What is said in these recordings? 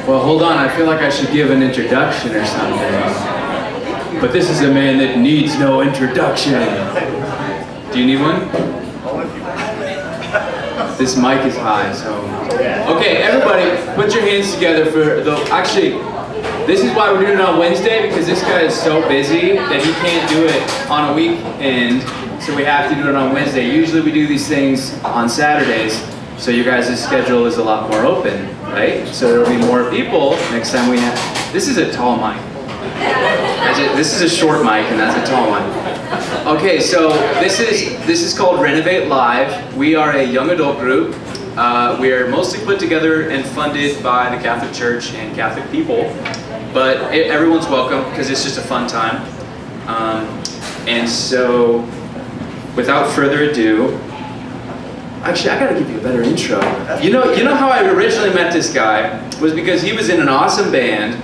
Well, hold on. I feel like I should give an introduction or something. But this is a man that needs no introduction. Do you need one? This mic is high, so... Okay, everybody, put your hands together for the... Actually, this is why we're doing it on Wednesday, because this guy is so busy that he can't do it on a weekend, so we have to do it on Wednesday. Usually we do these things on Saturdays, so your guys' schedule is a lot more open, right? So there'll be more people next time we have... This is a tall mic. This is a short mic, and that's a tall one. Okay, so this is called Renovate Live. We are a young adult group. We are mostly put together and funded by the Catholic Church and Catholic people, but everyone's welcome because it's just a fun time. And so, without further ado, actually, I gotta give you a better intro. You know how I originally met this guy was because he was in an awesome band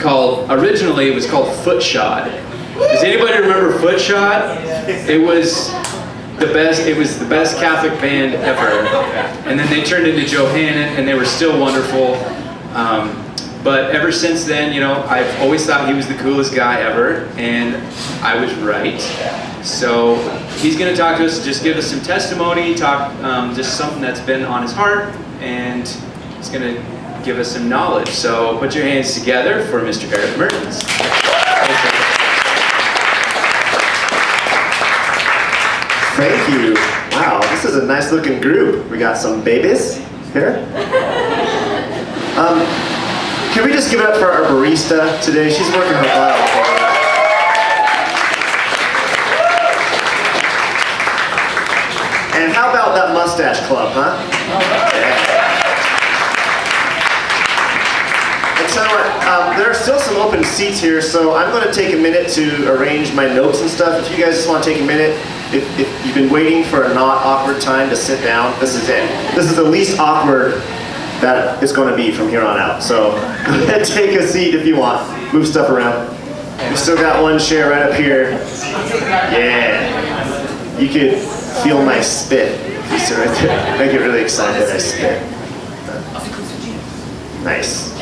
originally it was called Footshod. Does anybody remember Footshod? It was the best Catholic band ever. And then they turned into Johannan, and they were still wonderful. But ever since then, I've always thought he was the coolest guy ever, and I was right. So he's going to talk to us, just give us some testimony, talk just something that's been on his heart, and he's going to give us some knowledge. So put your hands together for Mr. Erik Mertens. Thank you. Wow, this is a nice looking group. We got some babies here. Can we just give it up for our barista today? She's working her butt off for us. And how about that mustache club, huh? Yeah. And so there are still some open seats here, so I'm going to take a minute to arrange my notes and stuff. If you guys just want to take a minute, if you've been waiting for a not awkward time to sit down, this is it. This is the least awkward that it's going to be from here on out. So go ahead, take a seat if you want. Move stuff around. We still got one chair right up here. Yeah. You could feel my spit. If you sit right there. I get really excited. I spit. Nice.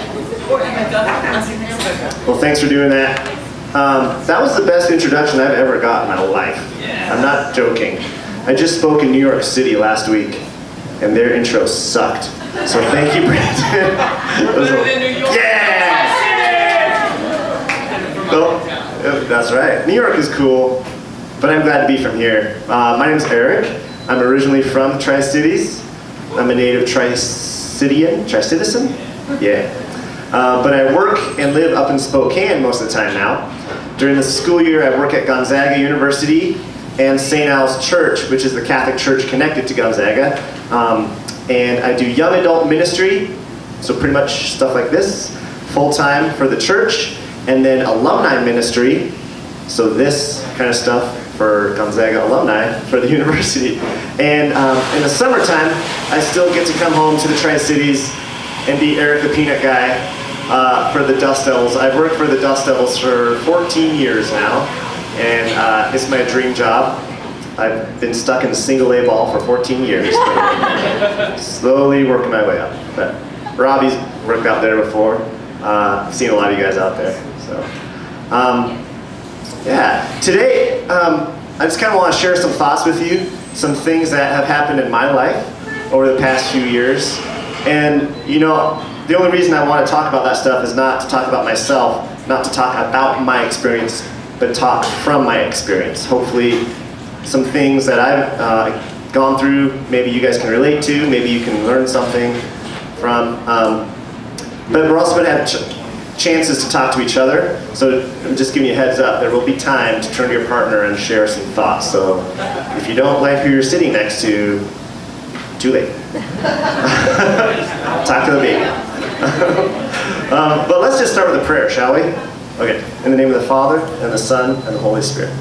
Well, thanks for doing that. That was the best introduction I've ever got in my life. I'm not joking. I just spoke in New York City last week, and their intro sucked. So thank you, Brandon. Yeah! Oh, that's right. New York is cool, but I'm glad to be from here. My name's Erik. I'm originally from Tri-Cities. I'm a native Tri-Citizen? Yeah. But I work and live up in Spokane most of the time now. During the school year, I work at Gonzaga University and St. Al's Church, which is the Catholic church connected to Gonzaga. And I do young adult ministry, so pretty much stuff like this, full-time for the church, and then alumni ministry, so this kind of stuff for Gonzaga alumni for the university. And in the summertime, I still get to come home to the Tri-Cities and be Erik the Peanut Guy for the Dust Devils. I've worked for the Dust Devils for 14 years now, and it's my dream job. I've been stuck in single A ball for 14 years, slowly working my way up. But Robbie's worked out there before. I've seen a lot of you guys out there. So, yeah. Today, I just kind of want to share some thoughts with you, some things that have happened in my life over the past few years. And, the only reason I want to talk about that stuff is not to talk about myself, not to talk about my experience, but talk from my experience. Hopefully, some things that I've gone through, maybe you guys can relate to, maybe you can learn something from. But we're also going to have chances to talk to each other. So I'm just giving you a heads up, there will be time to turn to your partner and share some thoughts. So if you don't like who you're sitting next to, too late. Talk to the baby. But let's just start with a prayer, shall we? Okay. In the name of the Father, and the Son, and the Holy Spirit.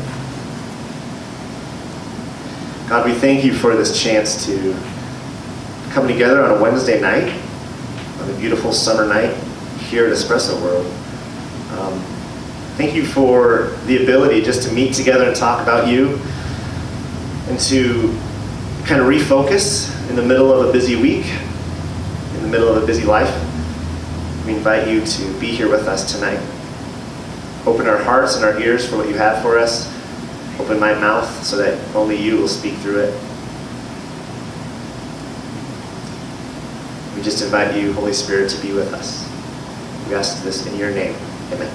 God, we thank you for this chance to come together on a Wednesday night, on a beautiful summer night here at Espresso World. Thank you for the ability just to meet together and talk about you, and to kind of refocus in the middle of a busy week, in the middle of a busy life, we invite you to be here with us tonight. Open our hearts and our ears for what you have for us. Open my mouth so that only you will speak through it. We just invite you, Holy Spirit, to be with us. We ask this in your name. Amen.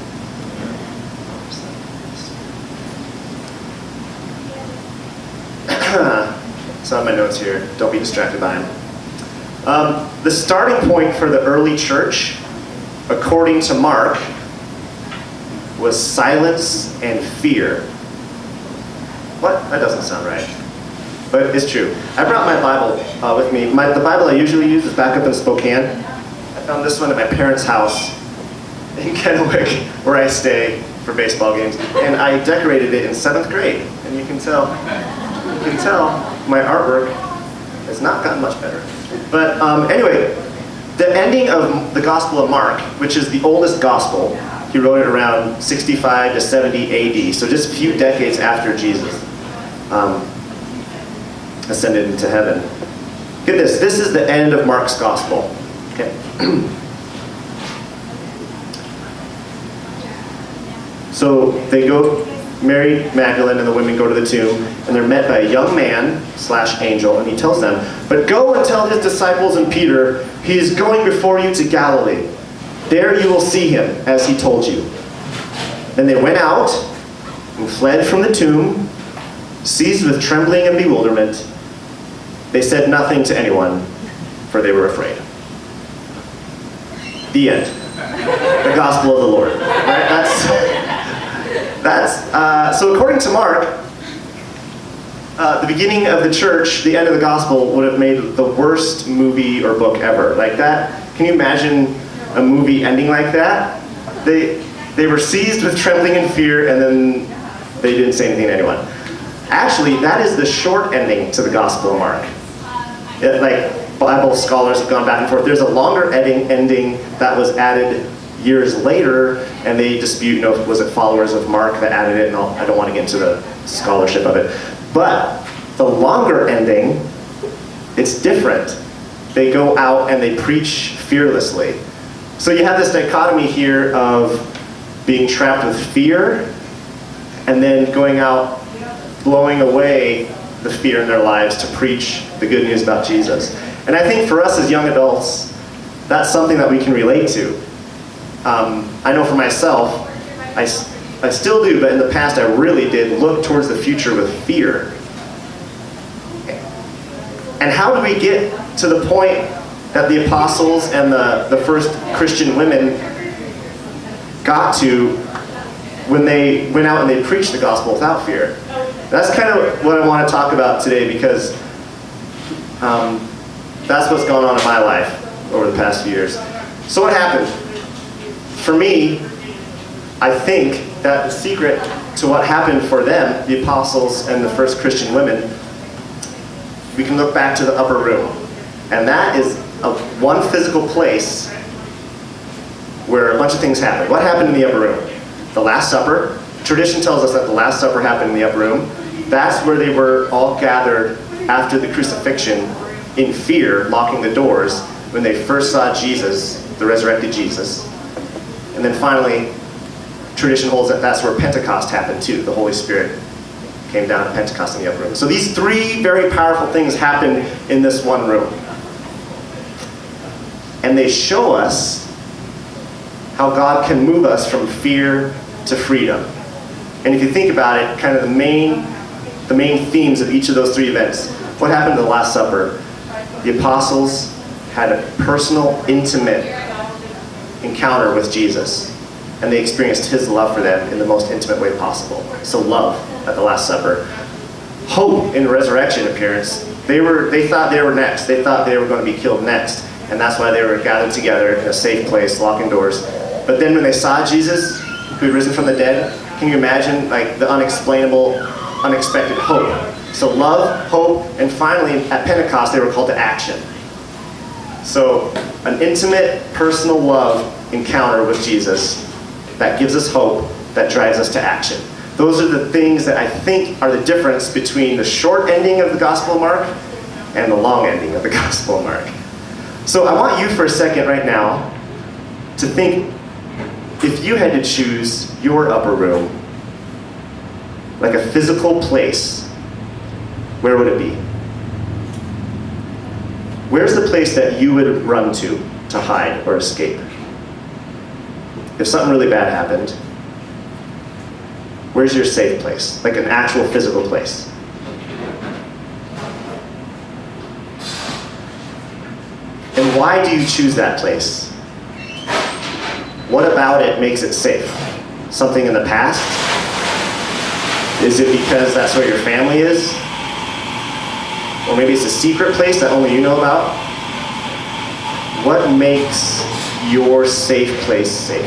Some of my notes here. Don't be distracted by them. The starting point for the early church, according to Mark, was silence and fear. What? That doesn't sound right. But it's true. I brought my Bible with me. The Bible I usually use is back up in Spokane. I found this one at my parents' house in Kennewick, where I stay for baseball games. And I decorated it in 7th grade. And you can tell my artwork has not gotten much better. But anyway, the ending of the Gospel of Mark, which is the oldest gospel, he wrote it around 65 to 70 AD, so just a few decades after Jesus ascended into heaven. Get this, this is the end of Mark's gospel. Okay. So they go, Mary Magdalene and the women go to the tomb, and they're met by a young man / angel, and he tells them, "But go and tell his disciples and Peter, he is going before you to Galilee. There you will see him, as he told you." Then they went out and fled from the tomb, seized with trembling and bewilderment. They said nothing to anyone, for they were afraid. The end. The gospel of the Lord. Right? So according to Mark, the beginning of the church, the end of the gospel, would have made the worst movie or book ever. Like that, can you imagine a movie ending like that? They were seized with trembling and fear, and then they didn't say anything to anyone. Actually, that is the short ending to the Gospel of Mark. Bible scholars have gone back and forth. There's a longer ending that was added years later, and they dispute, was it followers of Mark that added it, and I don't want to get into the scholarship of it. But the longer ending, it's different. They go out and they preach fearlessly. So you have this dichotomy here of being trapped with fear and then going out, blowing away the fear in their lives to preach the good news about Jesus. And I think for us as young adults, that's something that we can relate to. I know for myself, I still do, but in the past I really did look towards the future with fear. And how do we get to the point that the apostles and the first Christian women got to when they went out and they preached the gospel without fear? That's kind of what I want to talk about today, because that's what's gone on in my life over the past few years. So what happened? For me, I think that the secret to what happened for them, the apostles and the first Christian women, we can look back to the upper room. And that is one physical place where a bunch of things happened. What happened in the upper room? The Last Supper. Tradition tells us that the Last Supper happened in the upper room. That's where they were all gathered after the crucifixion in fear, locking the doors, when they first saw Jesus, the resurrected Jesus. And then finally, tradition holds that that's where Pentecost happened too. The Holy Spirit came down at Pentecost in the upper room. So these three very powerful things happened in this one room. And they show us how God can move us from fear to freedom. And if you think about it, kind of the main themes of each of those three events. What happened at the Last Supper? The apostles had a personal, intimate encounter with Jesus. And they experienced his love for them in the most intimate way possible. So love at the Last Supper. Hope in resurrection appearance. They thought they were next. They thought they were going to be killed next. And that's why they were gathered together in a safe place, locking doors. But then when they saw Jesus, who had risen from the dead, can you imagine the unexplainable, unexpected hope? So love, hope, and finally at Pentecost they were called to action. So an intimate, personal love encounter with Jesus that gives us hope, that drives us to action. Those are the things that I think are the difference between the short ending of the Gospel of Mark and the long ending of the Gospel of Mark. So I want you for a second right now to think, if you had to choose your upper room, like a physical place, where would it be? Where's the place that you would run to hide or escape? If something really bad happened, where's your safe place? Like an actual physical place. And why do you choose that place? What about it makes it safe? Something in the past? Is it because that's where your family is? Or maybe it's a secret place that only you know about? What makes your safe place safe?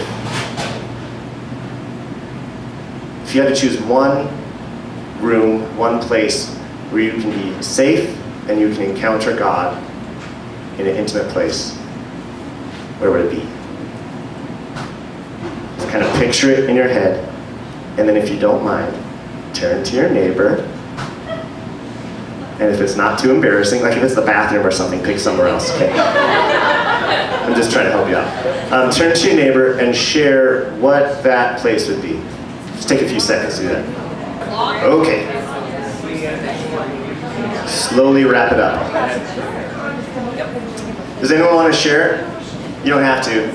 If you had to choose one room, one place where you can be safe and you can encounter God in an intimate place, where would it be? Just kind of picture it in your head, and then if you don't mind, turn to your neighbor, and if it's not too embarrassing, like if it's the bathroom or something, pick somewhere else, okay? I'm just trying to help you out. Turn to your neighbor and share what that place would be. Just take a few seconds to do that. Okay. Slowly wrap it up. Does anyone want to share? You don't have to.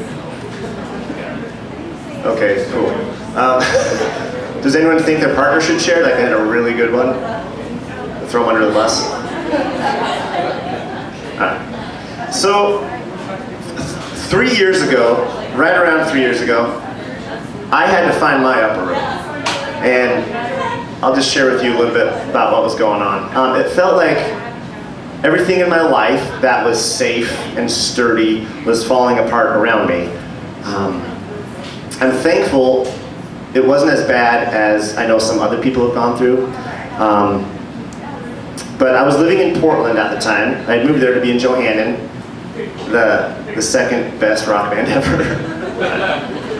Okay, cool. Does anyone think their partner should share? Like they had a really good one? Throw them under the bus? Alright. So, 3 years ago, right around 3 years ago, I had to find my upper room. And I'll just share with you a little bit about what was going on. It felt like everything in my life that was safe and sturdy was falling apart around me. I'm thankful it wasn't as bad as I know some other people have gone through. But I was living in Portland at the time. I had moved there to be in Johannan, the second best rock band ever.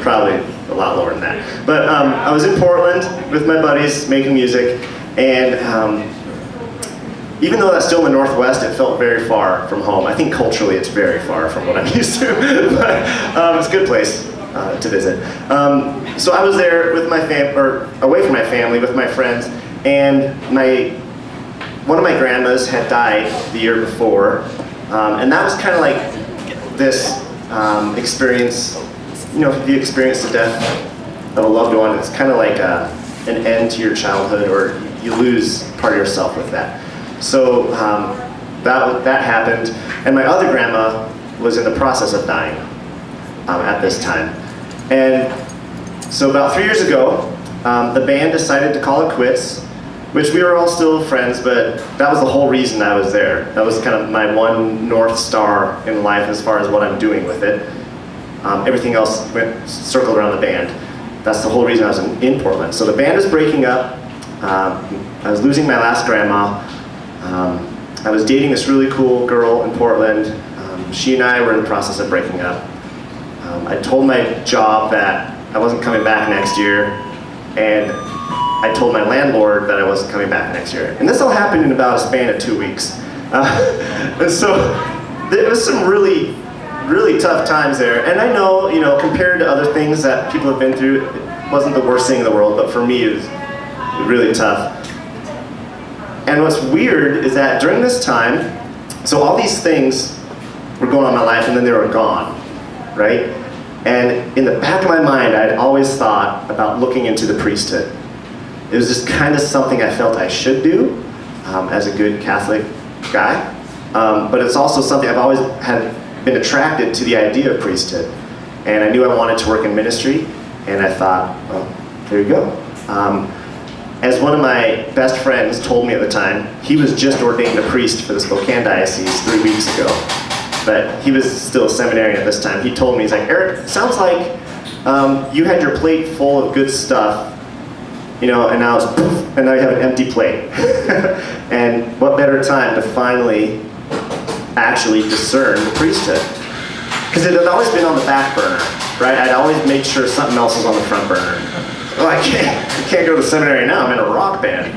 Probably a lot lower than that. But I was in Portland with my buddies making music, and even though that's still in the Northwest, it felt very far from home. I think culturally it's very far from what I'm used to, but it's a good place to visit. So I was there with my away from my family with my friends, and one of my grandmas had died the year before, and that was kind of like this experience. You know, if you experience the death of a loved one, it's kind of like an end to your childhood, or you lose part of yourself with that. So that happened, and my other grandma was in the process of dying at this time. And so about 3 years ago, the band decided to call it quits, which we were all still friends, but that was the whole reason I was there. That was kind of my one North Star in life as far as what I'm doing with it. Everything else circled around the band. That's the whole reason I was in Portland. So the band is breaking up. I was losing my last grandma. I was dating this really cool girl in Portland. She and I were in the process of breaking up. I told my job that I wasn't coming back next year, and I told my landlord that I wasn't coming back next year. And this all happened in about a span of 2 weeks. And so there was some really tough times there. And I know, compared to other things that people have been through, it wasn't the worst thing in the world, but for me it was really tough. And what's weird is that during this time, so all these things were going on in my life and then they were gone, right? And in the back of my mind, I'd always thought about looking into the priesthood. It was just kind of something I felt I should do as a good Catholic guy. But it's also something I've always been attracted to, the idea of priesthood. And I knew I wanted to work in ministry, and I thought, well, there you go. As one of my best friends told me at the time, he was just ordained a priest for the Spokane Diocese 3 weeks ago. But he was still a seminarian at this time. He told me, he's like, Eric, sounds like you had your plate full of good stuff, and now you have an empty plate. And what better time to finally actually discern the priesthood? Because it had always been on the back burner, right? I'd always made sure something else was on the front burner. Oh, I can't go to the seminary now, I'm in a rock band.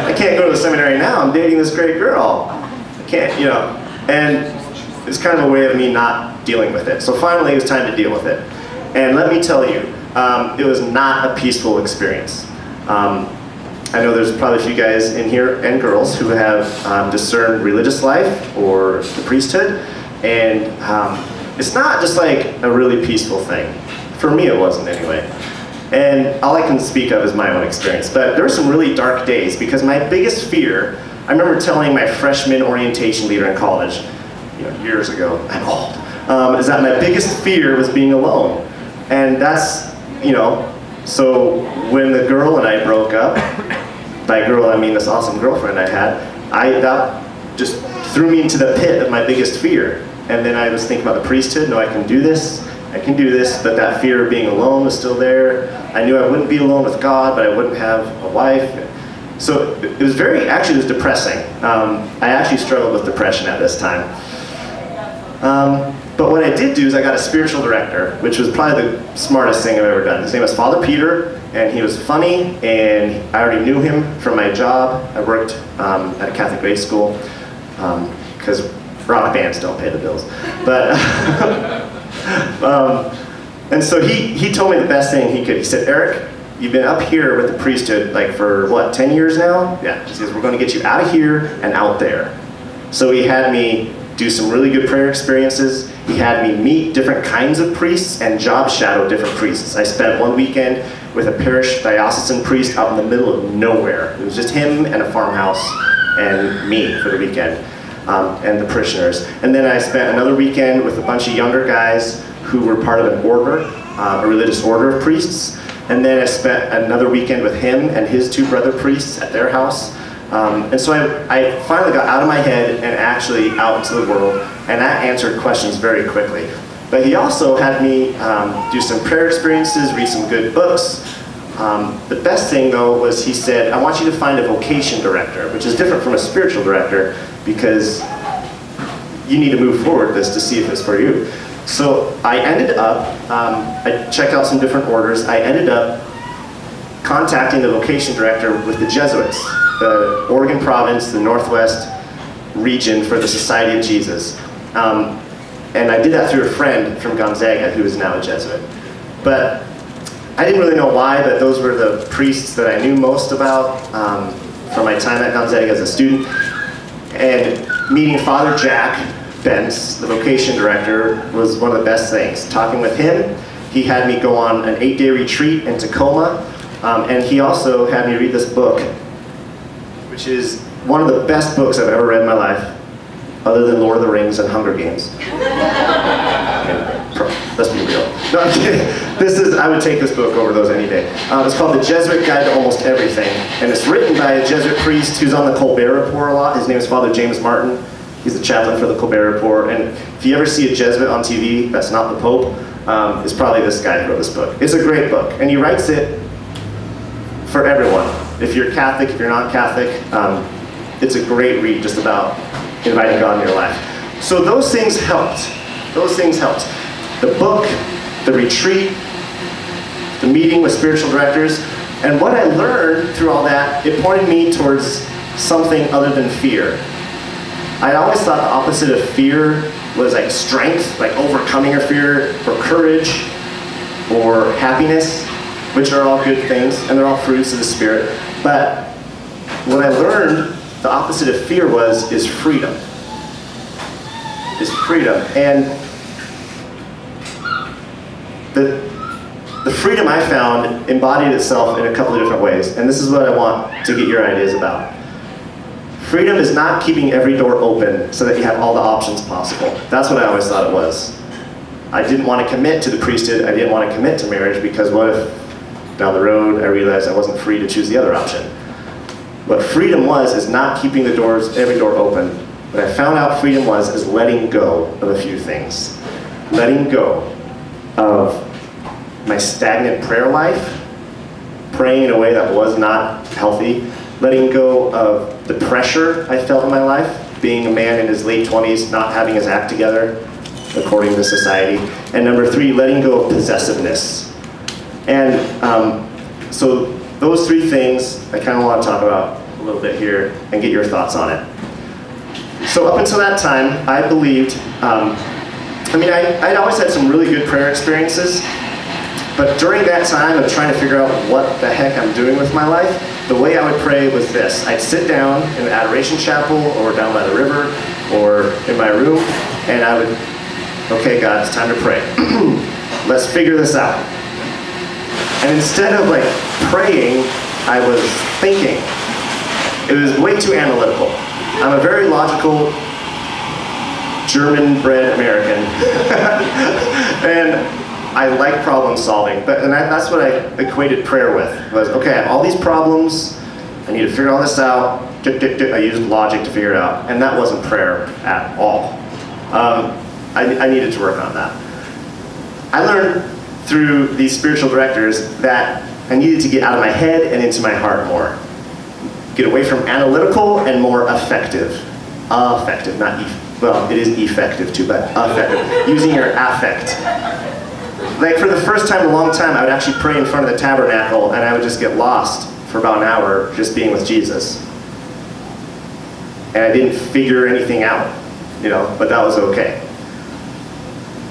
I can't go to the seminary now, I'm dating this great girl. I can't, And it's kind of a way of me not dealing with it. So finally, it was time to deal with it. And let me tell you, it was not a peaceful experience. I know there's probably a few guys in here and girls who have discerned religious life or the priesthood, and it's not just like a really peaceful thing. For me, it wasn't anyway. And all I can speak of is my own experience. But there were some really dark days because my biggest fear, I remember telling my freshman orientation leader in college, years ago, I'm old, is that my biggest fear was being alone. And that's, so when the girl and I broke up, by girl I mean this awesome girlfriend I had, that just threw me into the pit of my biggest fear. And then I was thinking about the priesthood. No, I can do this, but that fear of being alone was still there. I knew I wouldn't be alone with God, but I wouldn't have a wife. So it was it was depressing. I actually struggled with depression at this time. But what I did do is I got a spiritual director, which was probably the smartest thing I've ever done. His name was Father Peter, and he was funny, and I already knew him from my job. I worked at a Catholic grade school, because rock bands don't pay the bills. But, and so he told me the best thing he could. He said, Eric, you've been up here with the priesthood for 10 years now? Yeah, he says, we're going to get you out of here and out there. So he had me do some really good prayer experiences. He had me meet different kinds of priests and job shadow different priests. I spent one weekend with a parish diocesan priest out in the middle of nowhere. It was just him and a farmhouse and me for the weekend, and the parishioners. And then I spent another weekend with a bunch of younger guys who were part of an order, a religious order of priests. And then I spent another weekend with him and his two brother priests at their house. And so I finally got out of my head and actually out into the world, and that answered questions very quickly. But he also had me do some prayer experiences, read some good books. The best thing though was he said, I want you to find a vocation director, which is different from a spiritual director because you need to move forward this to see if it's for you. So I ended up, I checked out some different orders, I ended up contacting the vocation director with the Jesuits, the Oregon province, the Northwest region for the Society of Jesus. And I did that through a friend from Gonzaga who is now a Jesuit. But I didn't really know why, but those were the priests that I knew most about from my time at Gonzaga as a student. And meeting Father Jack Bentz, the vocation director, was one of the best things. Talking with him, he had me go on an 8-day retreat in Tacoma, and he also had me read this book, which is one of the best books I've ever read in my life, other than Lord of the Rings and Hunger Games. Let's be real. No, I'm kidding. I would take this book over those any day. It's called The Jesuit Guide to Almost Everything, and it's written by a Jesuit priest who's on the Colbert Report a lot. His name is Father James Martin. He's the chaplain for the Colbert Report, and if you ever see a Jesuit on TV that's not the Pope, it's probably this guy who wrote this book. It's a great book, and he writes it for everyone. If you're Catholic, if you're not Catholic, it's a great read just about inviting God in your life. So those things helped. Those things helped. The book, the retreat, the meeting with spiritual directors, and what I learned through all that, it pointed me towards something other than fear. I always thought the opposite of fear was like strength, like overcoming your fear, or courage, or happiness, which are all good things, and they're all fruits of the Spirit. But what I learned, the opposite of fear is freedom. Is freedom. And the freedom I found embodied itself in a couple of different ways, and this is what I want to get your ideas about. Freedom is not keeping every door open so that you have all the options possible. That's what I always thought it was. I didn't want to commit to the priesthood, I didn't want to commit to marriage, because what if down the road I realized I wasn't free to choose the other option? What freedom is not keeping every door open. What I found out freedom is letting go of a few things. Letting go of my stagnant prayer life, praying in a way that was not healthy, letting go of the pressure I felt in my life, being a man in his late 20s, not having his act together, according to society, and number 3, letting go of possessiveness. And so those 3 things I kind of want to talk about a little bit here and get your thoughts on it. So up until that time, I believed I'd always had some really good prayer experiences, but during that time of trying to figure out what the heck I'm doing with my life, the way I would pray was this. I'd sit down in the adoration chapel or down by the river or in my room, and I would, okay, God, it's time to pray. Let's figure this out. And instead of like praying, I was thinking. It was way too analytical. I'm a very logical, German-bred American. And I like problem solving, that's what I equated prayer with. Was, okay, I have all these problems, I need to figure all this out. I used logic to figure it out, and that wasn't prayer at all. I needed to work on that. I learned through these spiritual directors that I needed to get out of my head and into my heart more. Get away from analytical and more effective. Affective, not well, it is effective too, but affective. Using your affect. Like for the first time in a long time, I would actually pray in front of the tabernacle, and I would just get lost for about an hour just being with Jesus. And I didn't figure anything out, but that was okay.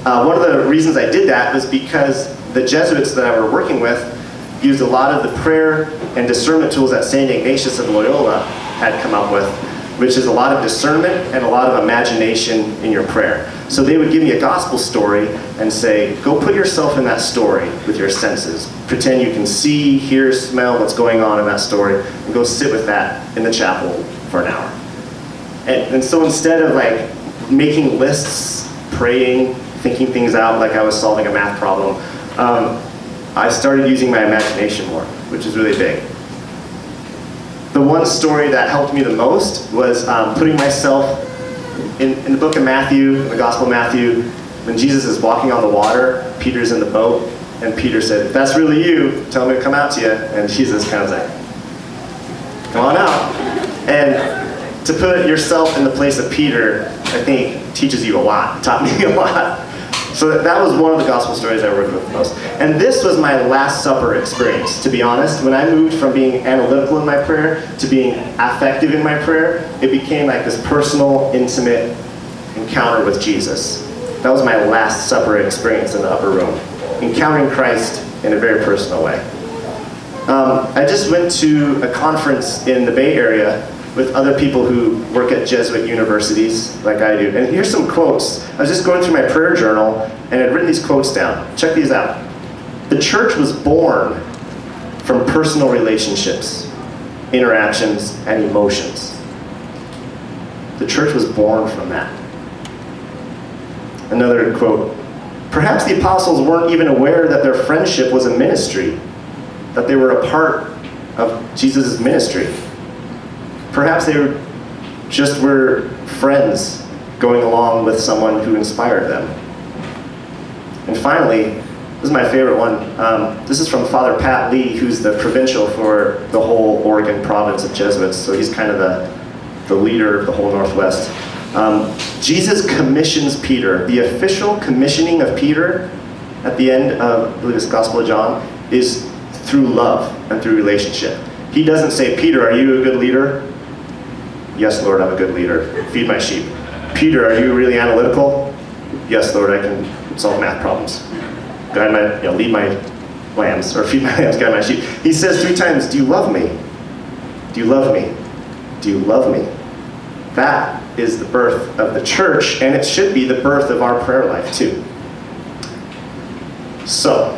One of the reasons I did that was because the Jesuits that I were working with used a lot of the prayer and discernment tools that St. Ignatius of Loyola had come up with, which is a lot of discernment and a lot of imagination in your prayer. So they would give me a gospel story and say, go put yourself in that story with your senses. Pretend you can see, hear, smell what's going on in that story, and go sit with that in the chapel for an hour. And so instead of like making lists, praying, thinking things out like I was solving a math problem, I started using my imagination more, which is really big. The one story that helped me the most was putting myself in the book of Matthew, in the Gospel of Matthew, when Jesus is walking on the water, Peter's in the boat, and Peter said, if that's really you, tell me to come out to you. And Jesus kind of was like, come on out. And to put yourself in the place of Peter, I think teaches you a lot, taught me a lot. So that was one of the gospel stories I worked with the most. And this was my Last Supper experience, to be honest. When I moved from being analytical in my prayer to being affective in my prayer, it became like this personal, intimate encounter with Jesus. That was my Last Supper experience in the upper room, encountering Christ in a very personal way. I just went to a conference in the Bay Area with other people who work at Jesuit universities like I do. And here's some quotes. I was just going through my prayer journal and I'd written these quotes down. Check these out. The church was born from personal relationships, interactions, and emotions. The church was born from that. Another quote. Perhaps the apostles weren't even aware that their friendship was a ministry, that they were a part of Jesus' ministry. Perhaps they were friends going along with someone who inspired them. And finally, this is my favorite one. This is from Father Pat Lee, who's the provincial for the whole Oregon province of Jesuits. So he's kind of the leader of the whole Northwest. Jesus commissions Peter. The official commissioning of Peter at the end of the Gospel of John is through love and through relationship. He doesn't say, Peter, are you a good leader? Yes, Lord, I'm a good leader. Feed my sheep. Peter, are you really analytical? Yes, Lord, I can solve math problems. Guide my, lead my lambs, or feed my lambs, guide my sheep. He says 3 times, do you love me? Do you love me? Do you love me? That is the birth of the church, and it should be the birth of our prayer life too. So,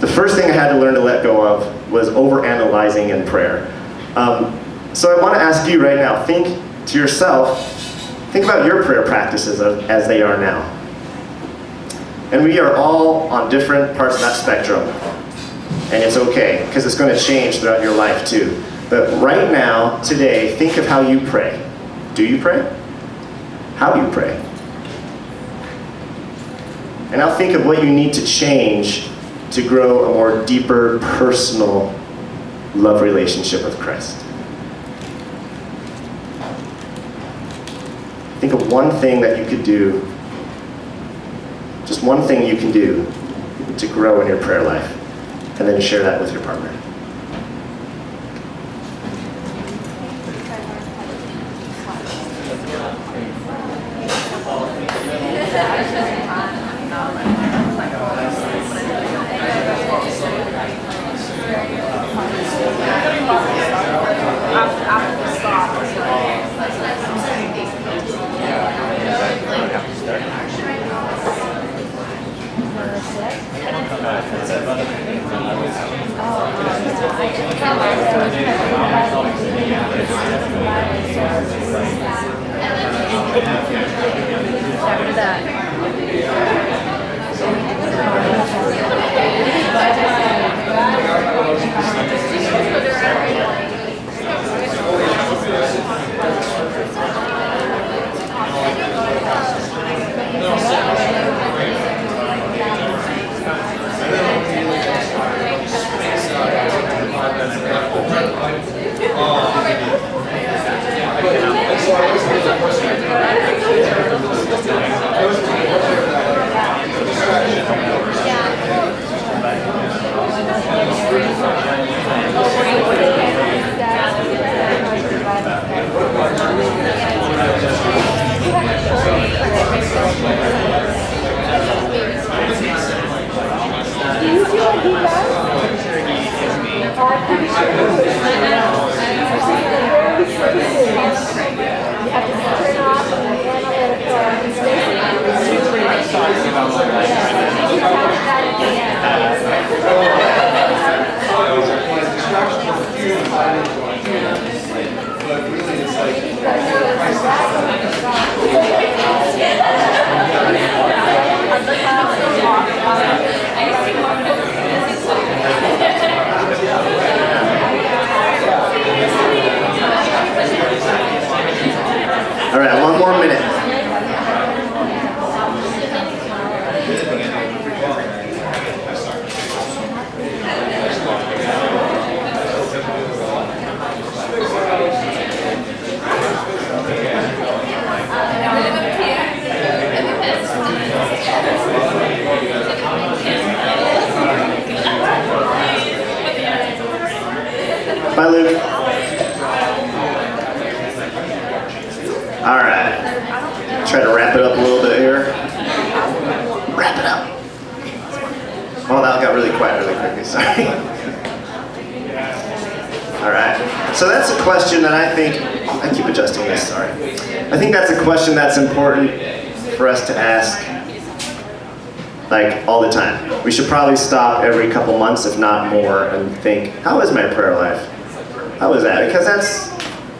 the first thing I had to learn to let go of was overanalyzing in prayer. So I want to ask you right now, think to yourself, think about your prayer practices as they are now. And we are all on different parts of that spectrum. And it's okay, because it's going to change throughout your life too. But right now, today, think of how you pray. Do you pray? How do you pray? And now think of what you need to change to grow a more deeper, personal love relationship with Christ. Think of one thing that you could do, just one thing you can do to grow in your prayer life, and then share that with your partner. After that. All right, one more minute. Bye, Luke. All right. Try to wrap it up a little bit here. Wrap it up. Oh, that got really quiet really quickly. Sorry. All right. So that's a question that I think, I keep adjusting this, sorry. I think that's a question that's important for us to ask, like, all the time. We should probably stop every couple months, if not more, and think, how is my prayer life? How is that? Because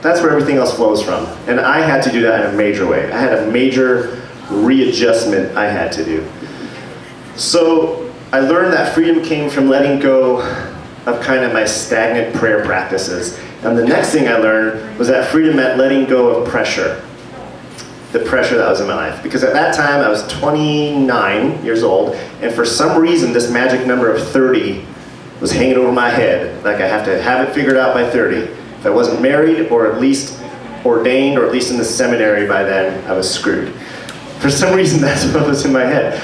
that's where everything else flows from. And I had to do that in a major way. I had a major readjustment I had to do. So I learned that freedom came from letting go of kind of my stagnant prayer practices. And the next thing I learned was that freedom meant letting go of pressure. The pressure that was in my life. Because at that time I was 29 years old, and for some reason this magic number of 30 was hanging over my head. Like I have to have it figured out by 30. If I wasn't married, or at least ordained, or at least in the seminary by then, I was screwed. For some reason that's what was in my head.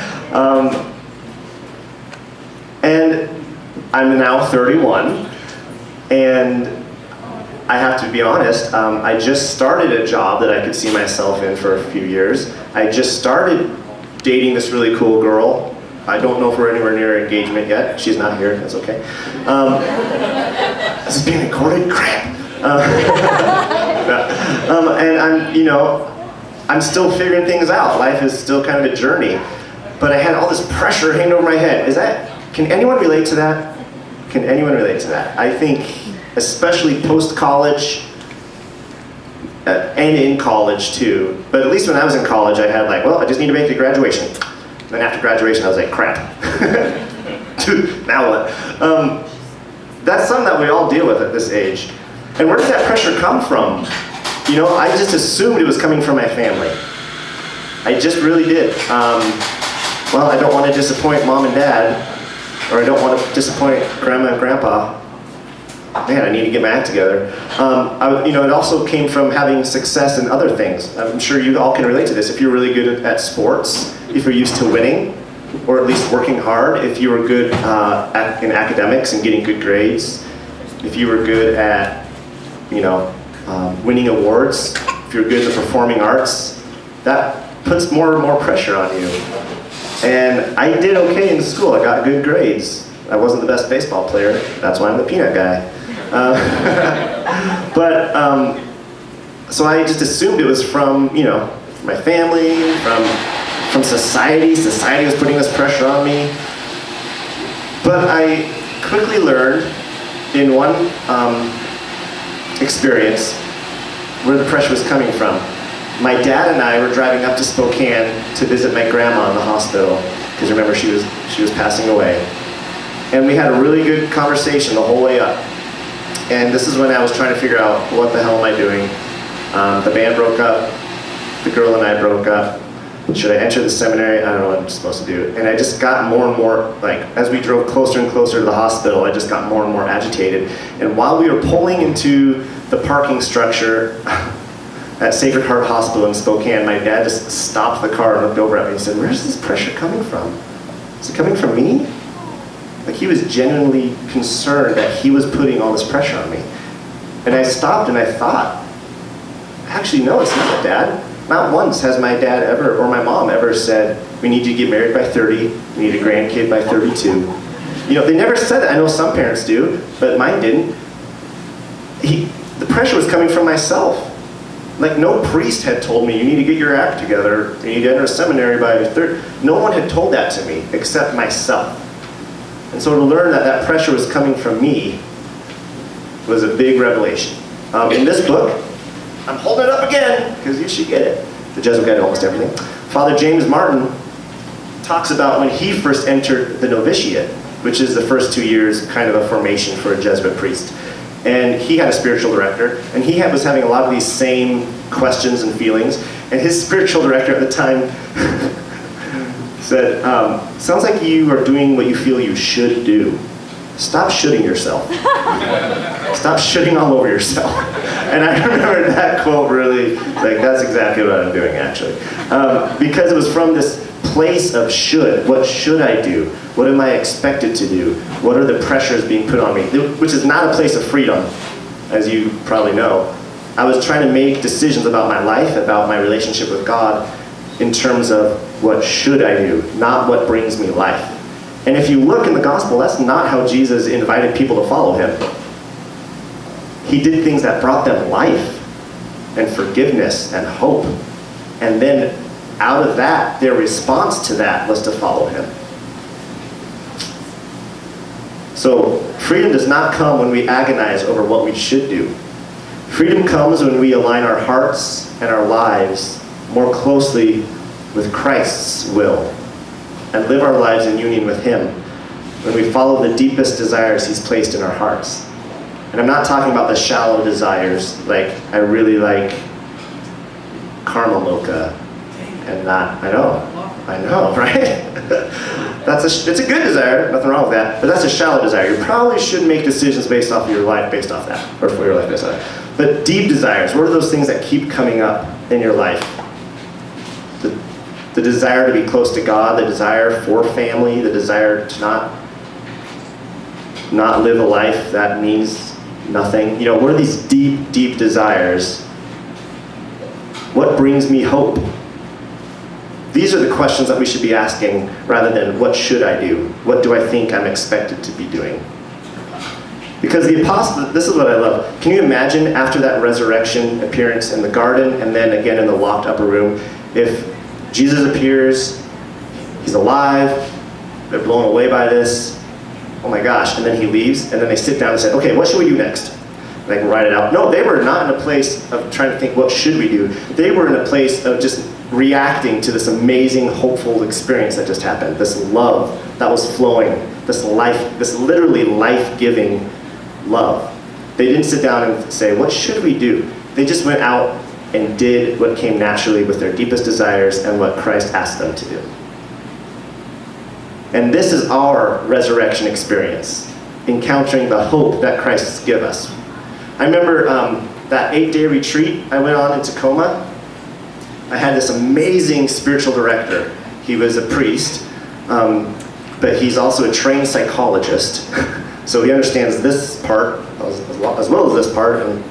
And I'm now 31, and I have to be honest, I just started a job that I could see myself in for a few years. I just started dating this really cool girl. I don't know if we're anywhere near engagement yet. She's not here, that's okay. This is being recorded? Crap. And I'm still figuring things out. Life is still kind of a journey. But I had all this pressure hanging over my head. Can anyone relate to that? Can anyone relate to that? I think, especially post-college, and in college too, but at least when I was in college, I had like, well, I just need to make the graduation. Then after graduation, I was like, crap. Dude, now what? That's something that we all deal with at this age. And where does that pressure come from? You know, I just assumed it was coming from my family. I just really did. Well, I don't want to disappoint mom and dad, or I don't want to disappoint grandma and grandpa. Man, I need to get my act together. It also came from having success in other things. I'm sure you all can relate to this. If you're really good at sports, if you're used to winning, or at least working hard, if you were good in academics and getting good grades, if you were good at, winning awards, if you're good at the performing arts, that puts more and more pressure on you. And I did okay in school. I got good grades. I wasn't the best baseball player. That's why I'm the peanut guy. So I just assumed it was from, my family, from from society. Society was putting this pressure on me. But I quickly learned in one experience where the pressure was coming from. My dad and I were driving up to Spokane to visit my grandma in the hospital, because remember, she was passing away. And we had a really good conversation the whole way up. And this is when I was trying to figure out, what the hell am I doing? The band broke up, the girl and I broke up. Should I enter the seminary? I don't know what I'm supposed to do. And I just got more and more, like, as we drove closer and closer to the hospital, I just got more and more agitated. And while we were pulling into the parking structure at Sacred Heart Hospital in Spokane, my dad just stopped the car and looked over at me and said, "Where's this pressure coming from? Is it coming from me?" Like, he was genuinely concerned that he was putting all this pressure on me. And I stopped and I thought, actually, no, it's not, Dad. Not once has my dad ever, or my mom ever said, "We need you to get married by 30, we need a grandkid by 32. You know, they never said that. I know some parents do, but mine didn't. The pressure was coming from myself. Like, no priest had told me, "You need to get your act together, you need to enter a seminary by 30. No one had told that to me, except myself. And so to learn that that pressure was coming from me was a big revelation. In this book, I'm holding it up again, because you should get it. The Jesuit Guide to Almost Everything. Father James Martin talks about when he first entered the novitiate, which is the first 2 years, kind of a formation for a Jesuit priest. And he had a spiritual director, and he was having a lot of these same questions and feelings. And his spiritual director at the time said, "Sounds like you are doing what you feel you should do. Stop shooting yourself. Stop shooting all over yourself." And I remember that quote really, like, that's exactly what I'm doing, actually. Because it was from this place of should. What should I do? What am I expected to do? What are the pressures being put on me? Which is not a place of freedom, as you probably know. I was trying to make decisions about my life, about my relationship with God, in terms of what should I do, not what brings me life. And if you look in the gospel, that's not how Jesus invited people to follow him. He did things that brought them life and forgiveness and hope. And then out of that, their response to that was to follow him. So freedom does not come when we agonize over what we should do. Freedom comes when we align our hearts and our lives more closely with Christ's will and live our lives in union with him, when we follow the deepest desires he's placed in our hearts. And I'm not talking about the shallow desires, like, I really like caramel mocha, and not, I know, right? It's a good desire, nothing wrong with that, but that's a shallow desire. You probably shouldn't make decisions based off of your life based off that, or for your life based off that. But deep desires, what are those things that keep coming up in your life? The desire to be close to God, the desire for family, the desire to not live a life that means nothing. You know, what are these deep, deep desires? What brings me hope? These are the questions that we should be asking, rather than what should I do? What do I think I'm expected to be doing? Because the apostle, this is what I love. Can you imagine after that resurrection appearance in the garden, and then again in the locked upper room, if Jesus appears, he's alive, they're blown away by this, oh my gosh, and then he leaves, and then they sit down and say, "Okay, what should we do next?" And I can write it out. No, they were not in a place of trying to think, what should we do? They were in a place of just reacting to this amazing, hopeful experience that just happened, this love that was flowing, this literally life-giving love. They didn't sit down and say, what should we do? They just went out and did what came naturally with their deepest desires and what Christ asked them to do. And this is our resurrection experience, encountering the hope that Christ has given us. I remember that 8-day retreat I went on in Tacoma. I had this amazing spiritual director. He was a priest, but he's also a trained psychologist. So he understands this part as well as this part. And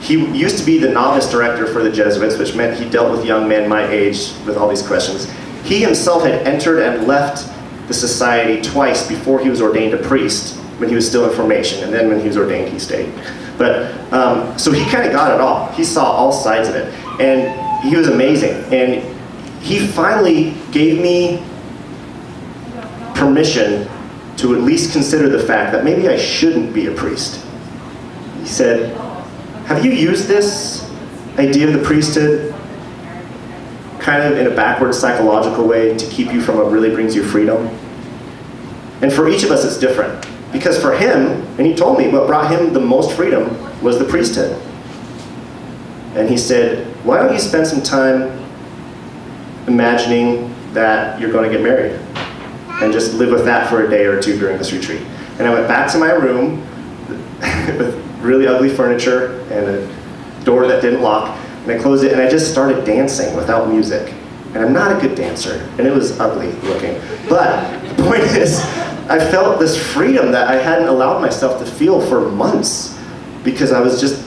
he used to be the novice director for the Jesuits, which meant he dealt with young men my age with all these questions. He himself had entered and left the society twice before he was ordained a priest, when he was still in formation, and then when he was ordained, he stayed. But, so he kind of got it all. He saw all sides of it. And he was amazing. And he finally gave me permission to at least consider the fact that maybe I shouldn't be a priest. He said, have you used this idea of the priesthood kind of in a backward psychological way to keep you from what really brings you freedom? And for each of us it's different. Because for him, and he told me what brought him the most freedom was the priesthood. And he said, why don't you spend some time imagining that you're going to get married? And just live with that for a day or two during this retreat. And I went back to my room with really ugly furniture and a door that didn't lock, and I closed it and I just started dancing without music. And I'm not a good dancer, and it was ugly looking. But the point is, I felt this freedom that I hadn't allowed myself to feel for months, because I was just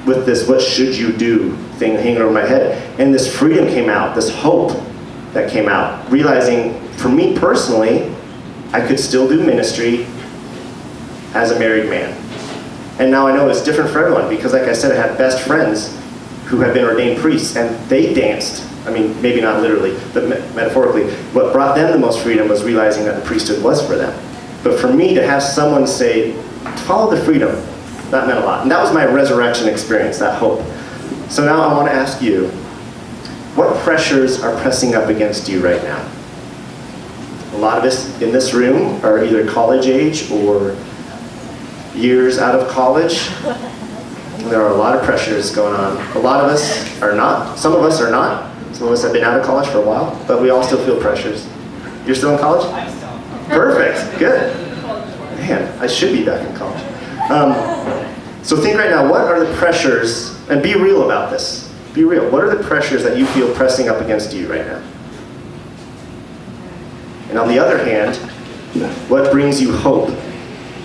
with this what should you do thing hanging over my head. And this freedom came out, this hope that came out, realizing for me personally, I could still do ministry as a married man. And now I know it's different for everyone, because like I said, I had best friends who had been ordained priests, and they danced. I mean, maybe not literally, but metaphorically. What brought them the most freedom was realizing that the priesthood was for them. But for me to have someone say, follow the freedom, that meant a lot. And that was my resurrection experience, that hope. So now I want to ask you, what pressures are pressing up against you right now? A lot of us in this room are either college age or years out of college. There are a lot of pressures going on. A lot of us are not. Some of us are not. Some of us have been out of college for a while, but we all still feel pressures. You're still in college? I'm still. Perfect. Good. Man, I should be back in college. So think right now, what are the pressures, and be real about this. Be real. What are the pressures that you feel pressing up against you right now? And on the other hand, what brings you hope?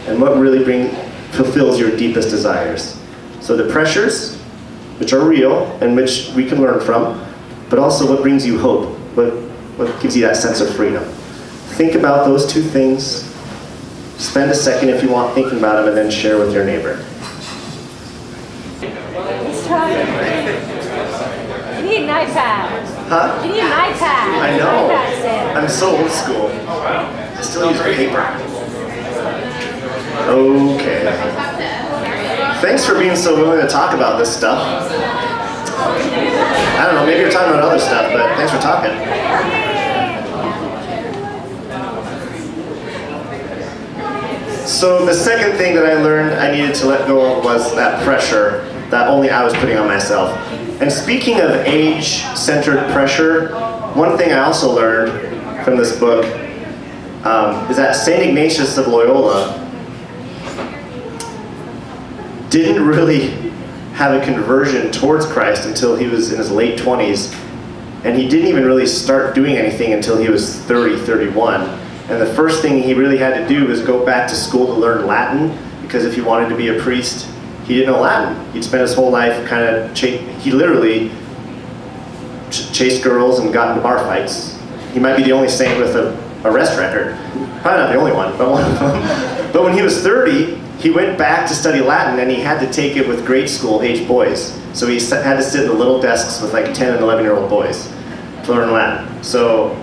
And what really fulfills your deepest desires? So the pressures, which are real and which we can learn from, but also what brings you hope? What gives you that sense of freedom? Think about those two things. Spend a second if you want thinking about them, and then share with your neighbor. You need an iPad. Huh? You need an iPad. I know. iPad's I'm so old school. I still use paper. Okay. Thanks for being so willing to talk about this stuff. I don't know, maybe you're talking about other stuff, but thanks for talking. So the second thing that I learned I needed to let go of was that pressure that only I was putting on myself. And speaking of age-centered pressure, one thing I also learned from this book is that St. Ignatius of Loyola didn't really have a conversion towards Christ until he was in his late 20s, and he didn't even really start doing anything until he was 30, 31. And the first thing he really had to do was go back to school to learn Latin, because if he wanted to be a priest, he didn't know Latin. He'd spent his whole life kind of, he literally chased girls and got into bar fights. He might be the only saint with an arrest record. Probably not the only one, but one of them. But when he was 30, he went back to study Latin, and he had to take it with grade school age boys. So he had to sit in the little desks with like 10 and 11-year-old boys to learn Latin. So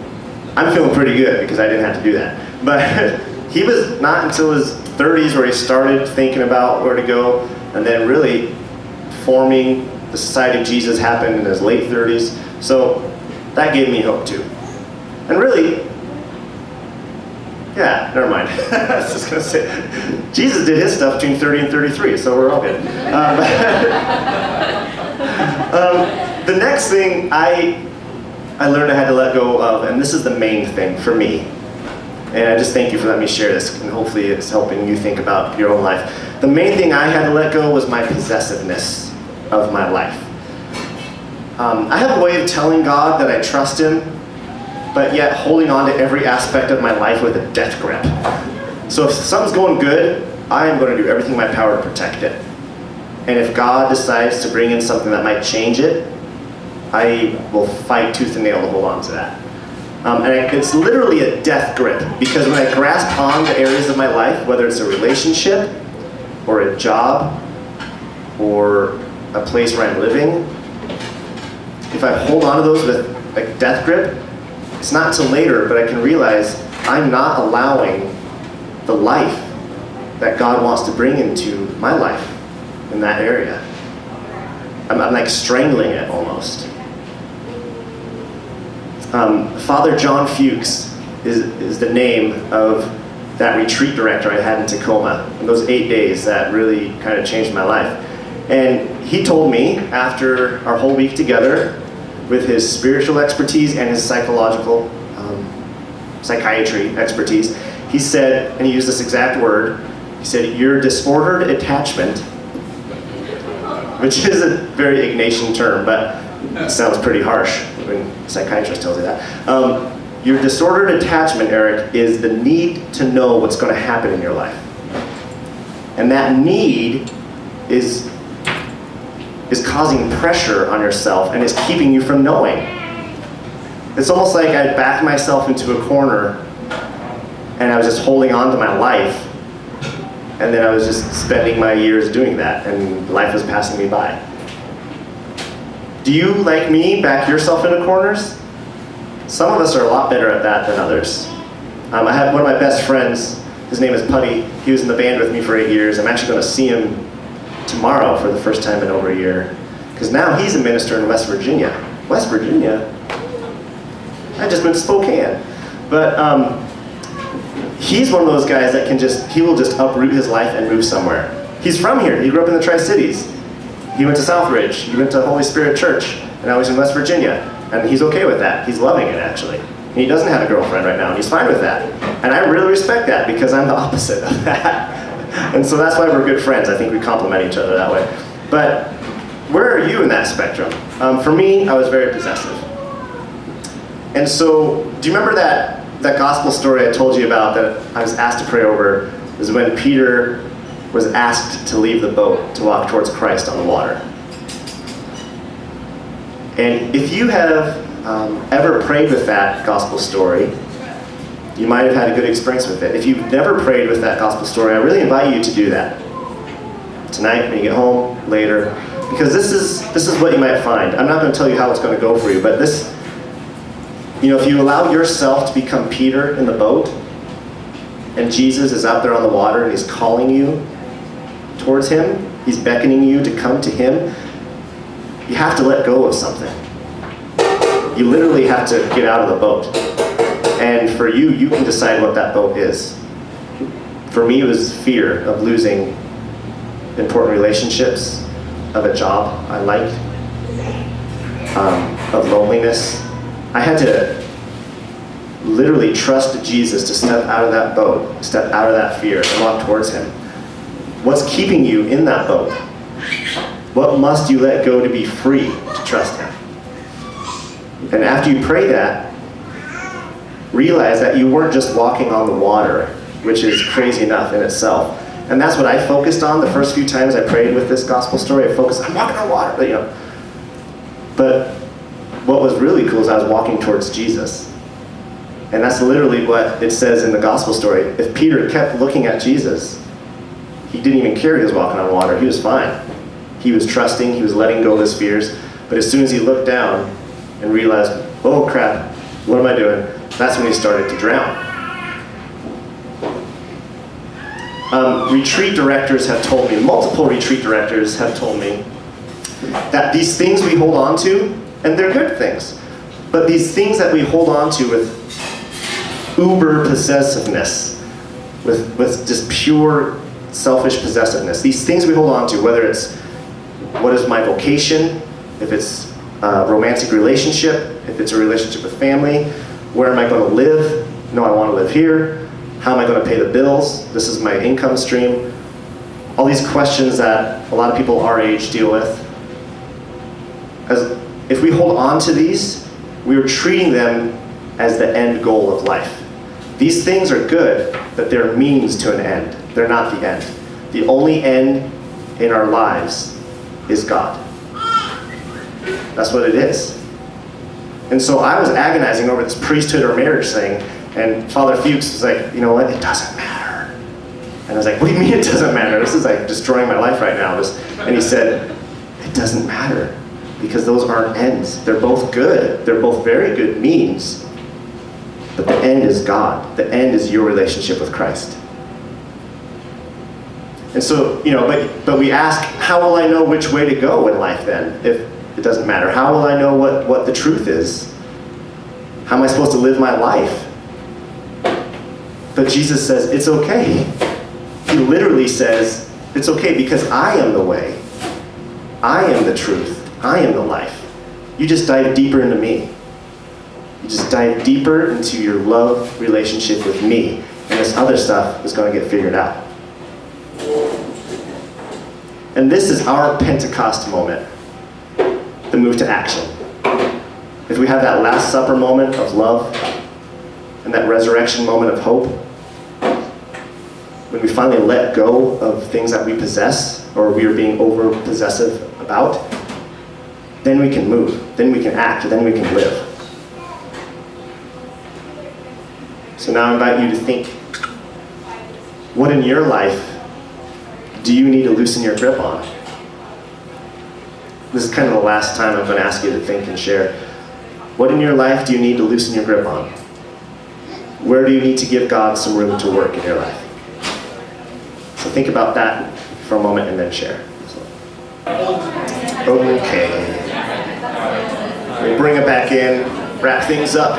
I'm feeling pretty good because I didn't have to do that. But he was not until his 30s where he started thinking about where to go, and then really forming the Society of Jesus happened in his late 30s. So that gave me hope too. And really, yeah, never mind. I was just going to say, Jesus did his stuff between 30 and 33, so we're all good. The next thing I learned I had to let go of, and this is the main thing for me, and I just thank you for letting me share this, and hopefully it's helping you think about your own life. The main thing I had to let go was my possessiveness of my life. I have a way of telling God that I trust him, but yet holding on to every aspect of my life with a death grip. So if something's going good, I am going to do everything in my power to protect it. And if God decides to bring in something that might change it, I will fight tooth and nail to hold on to that. It's literally a death grip, because when I grasp on to areas of my life, whether it's a relationship, or a job, or a place where I'm living, if I hold on to those with like death grip, it's not until later, but I can realize I'm not allowing the life that God wants to bring into my life in that area. I'm like strangling it almost. Father John Fuchs is the name of that retreat director I had in Tacoma. And those 8 days that really kind of changed my life. And he told me after our whole week together, with his spiritual expertise and his psychological psychiatry expertise, he said, and he used this exact word, he said, your disordered attachment, which is a very Ignatian term, but it sounds pretty harsh when a psychiatrist tells you that. Your disordered attachment, Erik, is the need to know what's going to happen in your life. And that need is causing pressure on yourself and is keeping you from knowing. It's almost like I backed myself into a corner and I was just holding on to my life, and then I was just spending my years doing that, and life was passing me by. Do you, like me, back yourself into corners? Some of us are a lot better at that than others. I have one of my best friends, his name is Putty. He was in the band with me for 8 years. I'm actually going to see him tomorrow for the first time in over a year, because now he's a minister in West Virginia. West Virginia? I just went to Spokane. But he's one of those guys that he will just uproot his life and move somewhere. He's from here. He grew up in the Tri-Cities. He went to Southridge. He went to Holy Spirit Church, and now he's in West Virginia. And he's okay with that. He's loving it, actually. And he doesn't have a girlfriend right now, and he's fine with that. And I really respect that, because I'm the opposite of that. And so that's why we're good friends. I think we complement each other that way. But where are you in that spectrum? For me, I was very possessive. And so, do you remember that gospel story I told you about that I was asked to pray over? Is when Peter was asked to leave the boat to walk towards Christ on the water. And if you have ever prayed with that gospel story, you might have had a good experience with it. If you've never prayed with that gospel story, I really invite you to do that tonight when you get home, later, because this is what you might find. I'm not going to tell you how it's going to go for you, but this, if you allow yourself to become Peter in the boat, and Jesus is out there on the water and he's calling you towards him, he's beckoning you to come to him, you have to let go of something. You literally have to get out of the boat. And for you, you can decide what that boat is. For me, it was fear of losing important relationships, of a job I liked, of loneliness. I had to literally trust Jesus to step out of that boat, step out of that fear, and walk towards him. What's keeping you in that boat? What must you let go to be free to trust him? And after you pray that, realize that you weren't just walking on the water, which is crazy enough in itself. And that's what I focused on the first few times I prayed with this gospel story. I focused, I'm walking on water, But what was really cool is I was walking towards Jesus. And that's literally what it says in the gospel story. If Peter kept looking at Jesus, he didn't even care he was walking on water. He was fine. He was trusting, he was letting go of his fears. But as soon as he looked down and realized, oh crap, what am I doing? That's when he started to drown. Retreat directors have told me, multiple retreat directors have told me, that these things we hold on to, and they're good things, but these things that we hold on to with uber possessiveness, with just pure selfish possessiveness, these things we hold on to, whether it's what is my vocation, if it's a romantic relationship, if it's a relationship with family, where am I going to live? No, I want to live here. How am I going to pay the bills? This is my income stream. All these questions that a lot of people our age deal with. As if we hold on to these, we are treating them as the end goal of life. These things are good, but they're means to an end. They're not the end. The only end in our lives is God. That's what it is. And so I was agonizing over this priesthood or marriage thing, and Father Fuchs was like, you know what, it doesn't matter. And I was like, what do you mean it doesn't matter? This is like destroying my life right now. And he said, it doesn't matter. because those aren't ends. They're both good. They're both very good means. But the end is God. The end is your relationship with Christ. And so, but we ask, how will I know which way to go in life then, if it doesn't matter? How will I know what the truth is? How am I supposed to live my life? But Jesus says, it's okay. He literally says, it's okay because I am the way. I am the truth. I am the life. You just dive deeper into me. You just dive deeper into your love relationship with me. And this other stuff is going to get figured out. And this is our Pentecost moment, the move to action. If we have that Last Supper moment of love and that resurrection moment of hope, when we finally let go of things that we possess or we are being over-possessive about, then we can move, then we can act, then we can live. So now I invite you to think, what in your life do you need to loosen your grip on? This is kind of the last time I'm going to ask you to think and share. What in your life do you need to loosen your grip on? Where do you need to give God some room to work in your life? So think about that for a moment and then share. Okay. We'll bring it back in, wrap things up.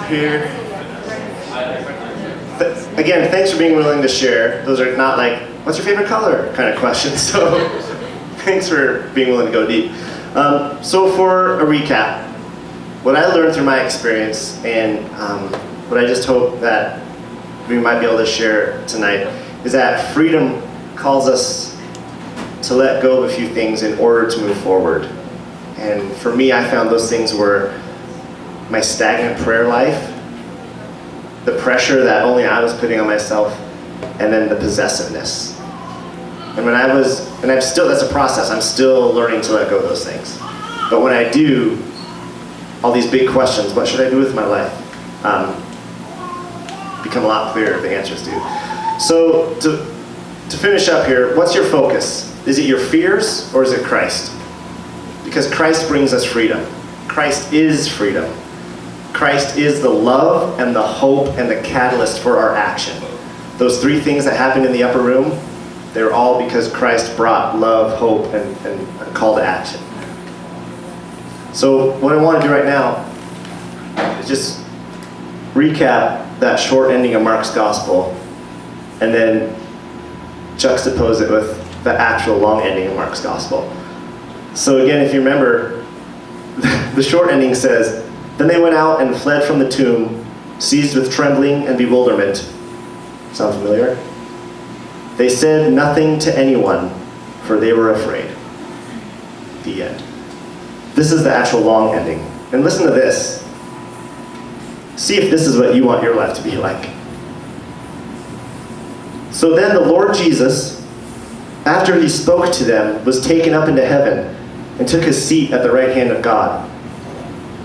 Here. Again, thanks for being willing to share. Those are not like, what's your favorite color kind of questions. So thanks for being willing to go deep. So for a recap, what I learned through my experience and what I just hope that we might be able to share tonight is that freedom calls us to let go of a few things in order to move forward. And for me, I found those things were my stagnant prayer life, the pressure that only I was putting on myself, and then the possessiveness. And that's a process. I'm still learning to let go of those things. But when I do, all these big questions, what should I do with my life? Become a lot clearer, the answers do. So to finish up here, what's your focus? Is it your fears or is it Christ? Because Christ brings us freedom. Christ is freedom. Christ is the love and the hope and the catalyst for our action. Those three things that happened in the upper room, they're all because Christ brought love, hope, and a call to action. So what I want to do right now is just recap that short ending of Mark's gospel and then juxtapose it with the actual long ending of Mark's gospel. So again, if you remember, the short ending says, "Then they went out and fled from the tomb, seized with trembling and bewilderment." Sound familiar? "They said nothing to anyone, for they were afraid." The end. This is the actual long ending. And listen to this. See if this is what you want your life to be like. "So then the Lord Jesus, after he spoke to them, was taken up into heaven and took his seat at the right hand of God.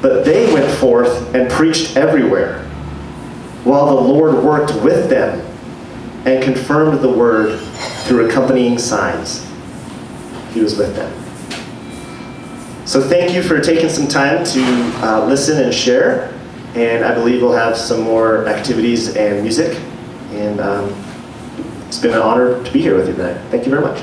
But they went forth and preached everywhere, while the Lord worked with them and confirmed the word through accompanying signs." He was with them. So thank you for taking some time to listen and share. And I believe we'll have some more activities and music. And it's been an honor to be here with you tonight. Thank you very much.